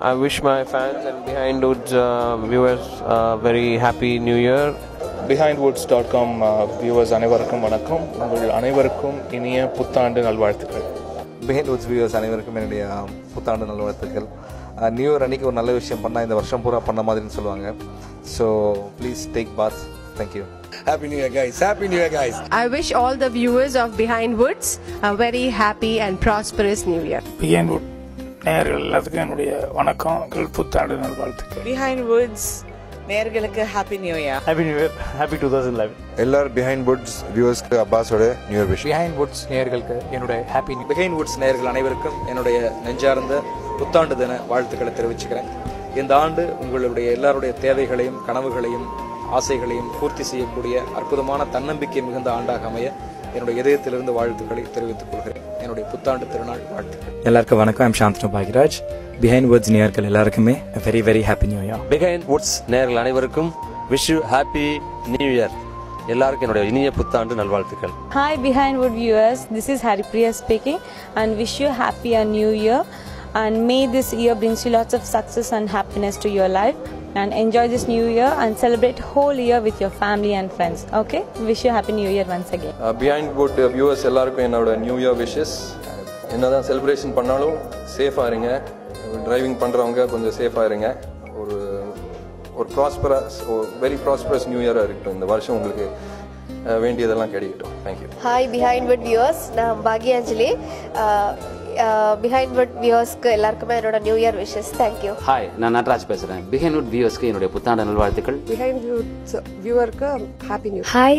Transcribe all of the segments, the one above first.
I wish my fans and Behind Woods viewers very happy New Year. BehindWoods.com viewers அனைவருக்கும் வணக்கம். உங்கள் அனைவருக்கும் இனிய புத்தாண்டு நல்வாழ்த்துக்கள். Behind Woods viewers அனைவருக்கும் என்னுடைய புத்தாண்டு நல்வாழ்த்துக்கள். நியூ இயர் அன்னைக்கு ஒரு நல்ல விஷயம் பண்ணா இந்த வருஷம் பூரா பண்ண மாதிரின்னு சொல்லுவாங்க. So please take bath. Thank you. Happy New Year, guys. Happy New Year, guys. I wish all the viewers of Behind Woods a very happy and prosperous New Year. Behind Woods நேயர்கள் எல்லாத்துக்கும் என்னுடைய வணக்கம், புத்தாண்டு நல்வாழ்த்துக்கள். Behind Woods நேயர்களுக்கு Happy New Year. Happy New Year. Happy 2011. எல்லாரும் Behind Woods viewers-க்கு அப்பாஸோட new year wish. Behind Woods நேயர்களுக்கு என்னுடைய Happy New Year. Behind Woods நேயர்கள் அனைவருக்கும் என்னுடைய நெஞ்சார்ந்த புத்தாண்டு தின வாழ்த்துக்களை தெரிவிச்சுக்கிறேன். இந்த ஆண்டு உங்களுடைய எல்லாருடைய தேவைகளையும் கனவுகளையும் ஆசைகளையும் பூர்த்தி செய்யக்கூடிய அற்புதமான தன்னம்பிக்கை மிகுந்த ஆண்டாக அமைய என்னுடைய இதயத்திலிருந்து வாழ்த்துக்களை தெரிவித்துக் கொள்கிறேன். என்னுடைய புத்தாண்டு திருநாள் வாழ்த்துக்கள். எல்லாருக்கும் வணக்கம். I'm Shanthanu Bhagyaraj. Behind Woods நேயர்கள் எல்லாருக்குமே very very happy new year. Behind Woods நேயர்கள் அனைவருக்கும் wish you happy new year. எல்லாருக்கும் என்னுடைய இனிய புத்தாண்டு நல்வாழ்த்துக்கள். Hi Behind Woods viewers, this is Haripriya speaking and wish you happy and new year and may this year brings you lots of success and happiness to your life and enjoy this new year and celebrate whole year with your family and friends. Okay, wish you happy new year once again. Behind Woods viewers எல்லாருக்கும் என்னோட new year wishes. என்னதான் celebration பண்ணாலும் சேஃபா இருங்க. Driving பண்றவங்க கொஞ்சம் சேஃபா இருங்க. ஒரு ப்ராஸ்பரஸ் வெரி ப்ராஸ்பரஸ் நியூ இயரா இருக்கட்டும். இந்த வருஷம் உங்களுக்கு வேண்டியதெல்லாம் கிடைக்கட்டும். Thank you. Hi Behind Woods viewers, நான் பாக்யாஞ்சலி. Behind Woods viewers-க்கு எல்லாருக்குமே என்னோட new year wishes. Thank you. Hi, நான் நட்ராஜ் பேசுறேன். Behind Woods viewers-க்கு என்னோட புத்தாண்டு நல்வாழ்த்துக்கள். Behind Woods viewer-க்கு Happy New Year. Hi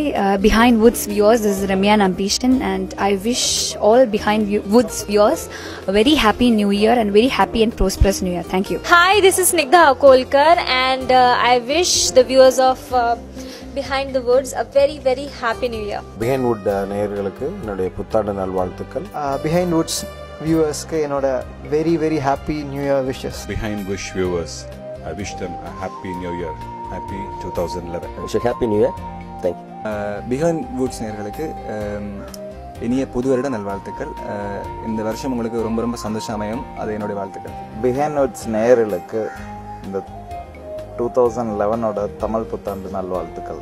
Behind Woods viewers, this is Ramya Nambishan and I wish all Behind Woods viewers a very happy new year and very happy and prosperous new year. Thank you. Hi, this is Snigdha Akolkar and I wish the viewers of Behind the Woods a very very happy new year. Behind Woods நேயர்களுக்கு என்னுடைய புத்தாண்டு நல்வாழ்த்துக்கள். Behind Woods viewers-க்கு என்னோட very very happy new year wishes. Behind Woods viewers, I wish them a happy new year. Happy 2011. Wish you happy new year. Thank you. Behind Woods நேயர்களுக்கு இனிய புது வருட நல்வாழ்த்துக்கள். இந்த வருஷம் உங்களுக்கு ரொம்ப ரொம்ப சந்தோஷம் அமையும். அது என்னோட வாழ்த்துக்கள். Behind Woods நேயர்களுக்கு இந்த 2011 தமிழ் புத்தாண்டு நல்வாழ்த்துக்கள்.